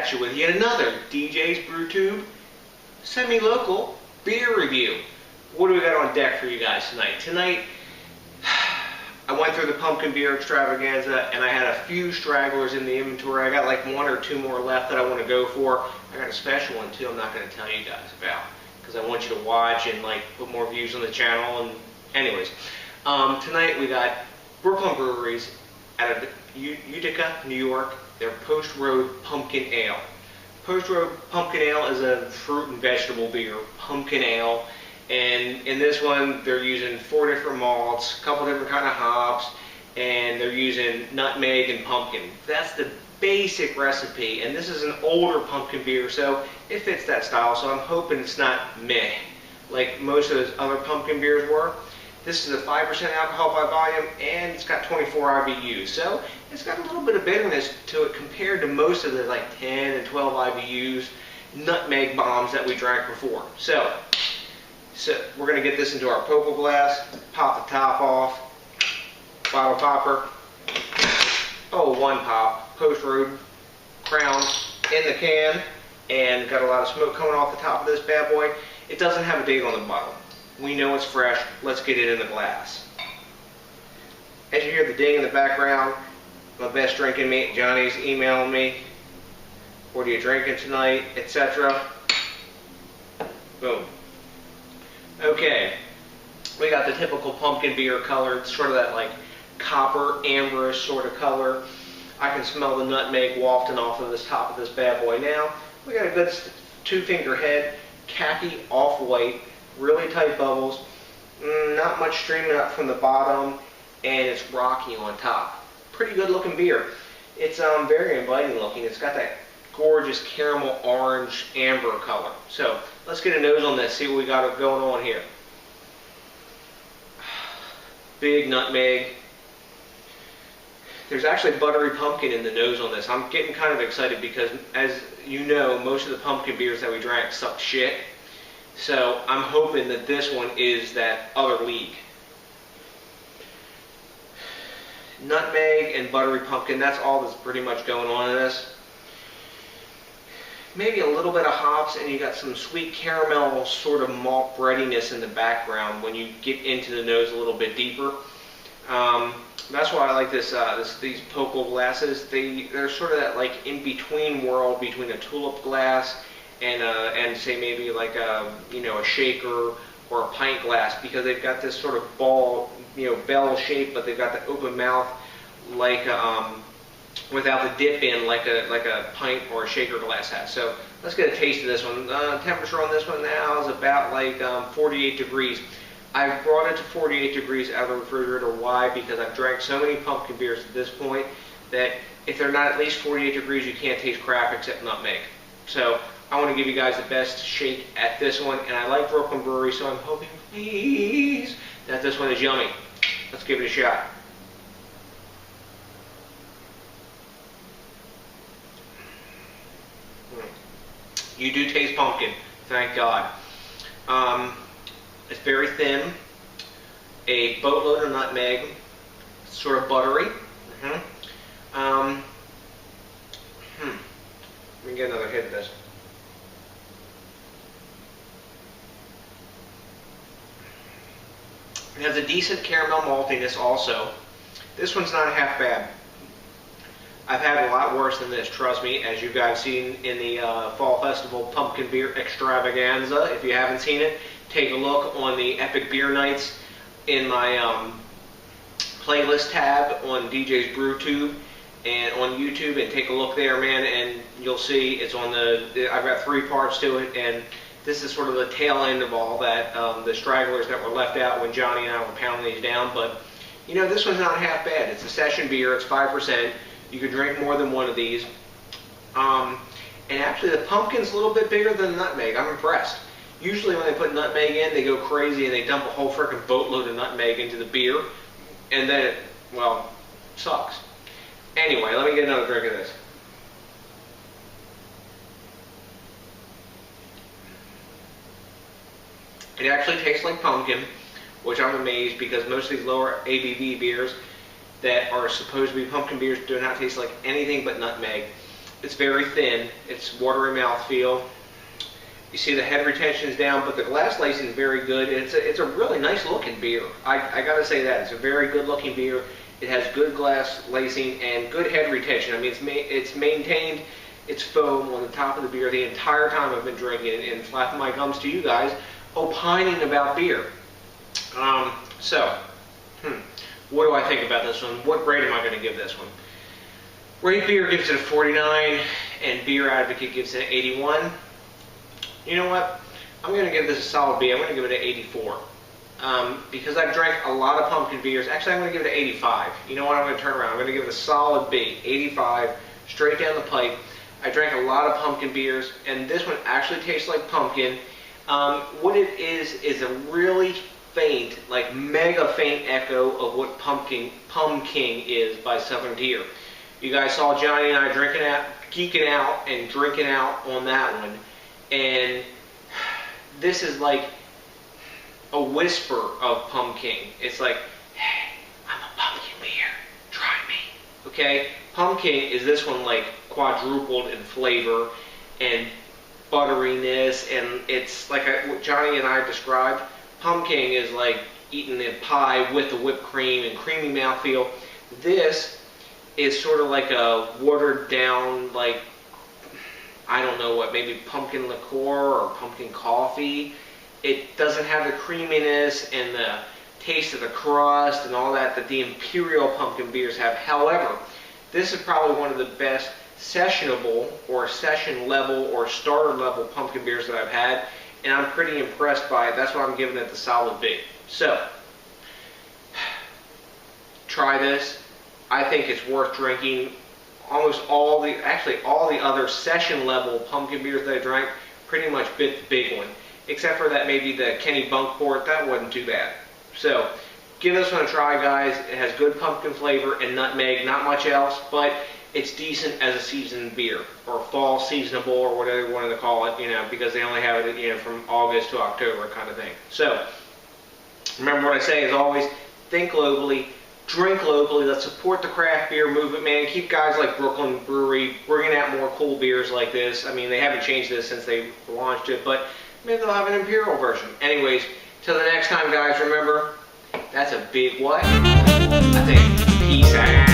at you with yet another DJs BrewTube semi-local beer review. What do we got on deck for you guys tonight? Tonight, I went through the pumpkin beer extravaganza and I had a few stragglers in the inventory. I got like one or two more left that I want to go for. I got a special one too I'm not going to tell you guys about because I want you to watch and like put more views on the channel. And anyways, tonight we got Brooklyn Breweries out of Utica, New York. Their Post Road Pumpkin Ale. Post Road Pumpkin Ale is a fruit and vegetable beer, pumpkin ale. And in this one, they're using 4 different malts, a couple different kind of hops, and they're using nutmeg and pumpkin. That's the basic recipe, and this is an older pumpkin beer, so it fits that style. So I'm hoping it's not meh, like most of those other pumpkin beers were. This is a 5% alcohol by volume, and it's got 24 IBUs, so it's got a little bit of bitterness to it compared to most of the like 10 and 12 IBUs nutmeg bombs that we drank before. So we're going to get this into our Poco glass, pop the top off, bottle popper, one pop, Post Road crown in the can, and got a lot of smoke coming off the top of this bad boy. It doesn't have a date on the bottle. We know it's fresh. Let's get it in the glass. As you hear the ding in the background, my best drinking mate Johnny's emailing me. What are you drinking tonight, etc. Boom. Okay, we got the typical pumpkin beer color. It's sort of that like copper amberish sort of color. I can smell the nutmeg wafting off of this top of this bad boy now. We got a good 2-finger head, khaki off-white, really tight bubbles, not much streaming up from the bottom, and it's rocky on top. Pretty good looking beer. It's very inviting looking. It's got that gorgeous caramel orange amber color. So let's get a nose on this, see what we got going on here. Big nutmeg. There's actually buttery pumpkin in the nose on this. I'm getting kind of excited because, as you know, most of the pumpkin beers that we drank suck shit. So I'm hoping that this one is that other league. Nutmeg and buttery pumpkin, that's all that's pretty much going on in this. Maybe a little bit of hops, and you got some sweet caramel sort of malt breadiness in the background when you get into the nose a little bit deeper. That's why I like these Poco glasses. They're sort of that like in-between world between a tulip glass and say maybe like a shaker or a pint glass, because they've got this sort of ball, bell shape, but they've got the open mouth like without the dip in like a pint or a shaker glass has. So let's get a taste of this one. Temperature on this one now is about like 48 degrees. I've brought it to 48 degrees out of the refrigerator. Why? Because I've drank so many pumpkin beers at this point that if they're not at least 48 degrees, you can't taste crap except nutmeg. So I want to give you guys the best shake at this one, and I like Brooklyn Brewery, so I'm hoping, please, that this one is yummy. Let's give it a shot. You do taste pumpkin, thank God. It's very thin, a boatload of nutmeg, sort of buttery. Let me get another hit of this. It has a decent caramel maltiness also. This one's not half bad. I've had a lot worse than this, trust me, as you guys seen in the Fall Festival Pumpkin Beer Extravaganza. If you haven't seen it, take a look on the Epic Beer Nights in my playlist tab on DJs BrewTube and on YouTube, and take a look there, man, and you'll see it's on I've got 3 parts to it, and this is sort of the tail end of all that, the stragglers that were left out when Johnny and I were pounding these down. But, this one's not half bad. It's a session beer. It's 5%. You could drink more than one of these. And actually, the pumpkin's a little bit bigger than the nutmeg. I'm impressed. Usually when they put nutmeg in, they go crazy and they dump a whole freaking boatload of nutmeg into the beer. And then it, well, sucks. Anyway, let me get another drink of this. It actually tastes like pumpkin, which I'm amazed because most of these lower ABV beers that are supposed to be pumpkin beers do not taste like anything but nutmeg. It's very thin. It's watery mouthfeel. You see the head retention is down, but the glass lacing is very good. It's a really nice looking beer. I gotta say that. It's a very good looking beer. It has good glass lacing and good head retention. I mean, it's maintained its foam on the top of the beer the entire time I've been drinking it, and flapping my gums to you guys, opining about beer. What do I think about this one? What grade am I going to give this one? Rate Beer gives it a 49, and Beer Advocate gives it an 81. You know what? I'm going to give this a solid B. I'm going to give it an 84. Because I've drank a lot of pumpkin beers. Actually, I'm going to give it an 85. You know what? I'm going to turn around. I'm going to give it a solid B. 85, straight down the pipe. I drank a lot of pumpkin beers, and this one actually tastes like pumpkin. What it is a really faint, like mega faint echo of what Pumpkin is by Southern Tier. You guys saw Johnny and I geeking out and drinking out on that one, and this is like a whisper of Pumpkin. It's like, hey, I'm a pumpkin beer, try me. Okay, Pumpkin is this one like quadrupled in flavor and butteriness, and it's like what Johnny and I described. Pumpkin is like eating a pie with the whipped cream and creamy mouthfeel. This is sort of like a watered down, like, I don't know what, maybe pumpkin liqueur or pumpkin coffee. It doesn't have the creaminess and the taste of the crust and all that the Imperial pumpkin beers have. However, this is probably one of the best sessionable or session level or starter level pumpkin beers that I've had, and I'm pretty impressed by it. That's why I'm giving it the solid B. So, try this. I think it's worth drinking. Almost all the other session level pumpkin beers that I drank pretty much bit the big one, except for that maybe the Kenny Bunkport. That wasn't too bad. So, give this one a try, guys. It has good pumpkin flavor and nutmeg, not much else, but it's decent as a seasoned beer, or fall seasonable, or whatever you want to call it, because they only have it, from August to October kind of thing. So, remember what I say, as always, think globally, drink locally, let's support the craft beer movement, man. Keep guys like Brooklyn Brewery bringing out more cool beers like this. I mean, they haven't changed this since they launched it, but maybe they'll have an Imperial version. Anyways, till the next time, guys, remember, that's a big what? I think, peace out.